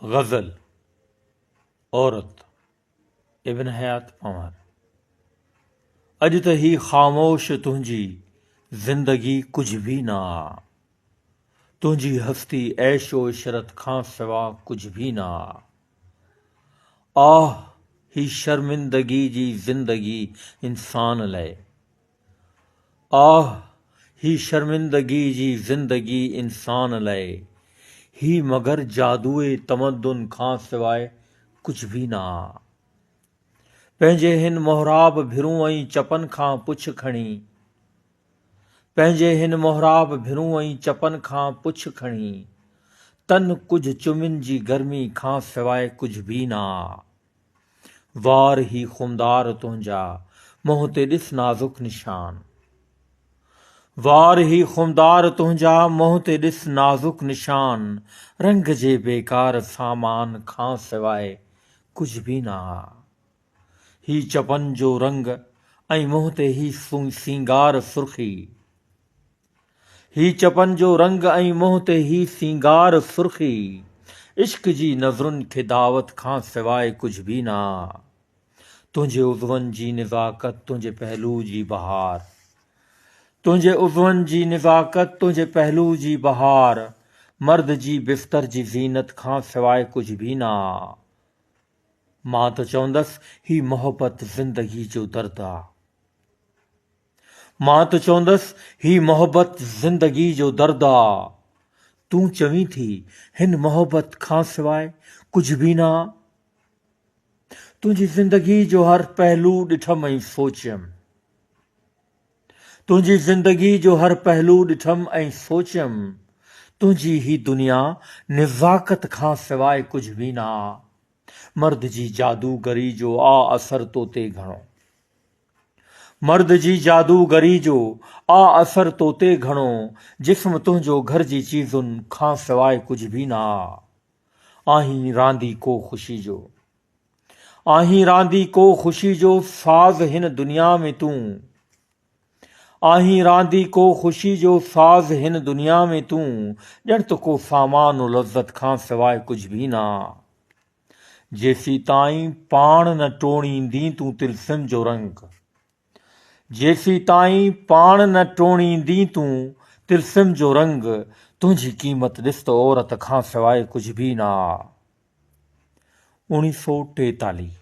गज़ल औरत इब्न हयात पंवर। अज त ही ख़ामोश तुंहिंजी ज़िंदगी कुझ भी ना, तुंहिंजी हस्ती ऐशो इशरत खां सिवा कुझ भी ना। आह ही शर्मिंदगी जी ज़िंदगी इंसान लाइ, आह ही शर्मिंदगी जी ज़िंदगी इंसान लाइ, ही मगर जादूए तमद्दुन खां सिवाइ कुझ भी ना। पंहिंजे हिन मोहराब भिरूं ऐं चपन खां पुछ खणी, पंहिंजे हिन मोहराब भिरूं ऐं चपन खां पुछ खणी, तन कुझ चुमिन जी गर्मी खां सिवाइ कुझ भी ना। वार ही खुमदार तुंहिंजा मुंहं ते ॾिस नाज़ुक निशान, वार ही खुमदार तुंहिंजा मुंहं ते ॾिस नाज़ुक निशान, रंग जे बेकार सामान खां सिवाइ कुझ भी ना। ही चपन जो रंग ऐं मुंहं ते ही सींगार सुर्खी, ही चपन जो रंग ऐं मुंहं ते ही सींगार सुर्खी, इश्क जी नज़रुनि खे दावत खां सिवाइ कुझ भी ना। तुंहिंजे उज़वनि जी निज़ाकत तुंहिंजे पहलू जी बहार, तुंहिंजे उज़वनि जी निज़ाकत तुंहिंजे पहलू जी बहार, मर्द जी बिस्तर जी ज़ीनत खां सिवाइ कुझ भी ना। मां त चवंदसि ही मोहबत ज़िंदगी जो दर्द आ, मां त चवंदसि ही मोहबत ज़िंदगी जो दर्द आ। तूं चवीं थी हिन मोहबत खां सिवाइ कुझ भी ना। तुंहिंजी ज़िंदगी जो हर पहलू ॾिठमि ऐं सोचियमि, तुंहिंजी ज़िंदगी जो हर पहलू ॾिठमि ऐं सोचियमि, तुंहिंजी ही दुनिया निज़ाकत खां सिवाइ कुझ भी ना। मर्द जी जादूगरी जो आ असर तो ते घणो, मर्द जी जादूगरी जो आ असर तो ते घणो, जिस्म तुंहिंजो घर जी चीज़ुनि खां सिवाइ कुझ भी ना। आहीं रांदी को ख़ुशी जो, आहीं रांदी को ख़ुशी जो साज़ हिन दुनिया में तूं, आहीं रांदी को ख़ुशी जो साज़ हिन दुनिया में तूं, ॼण त को सामान लज़्ज़त खां सिवाइ कुझ भी ना। जेसी ताईं पाण न टोड़ींदी तूं तिलस्म जो रंग, जेसी ताईं पाण न टोड़ींदी तूं तिलस्म जो रंग, तुंहिंजी क़ीमत ॾिस त औरत खां सिवाइ कुझ भी ना। 1943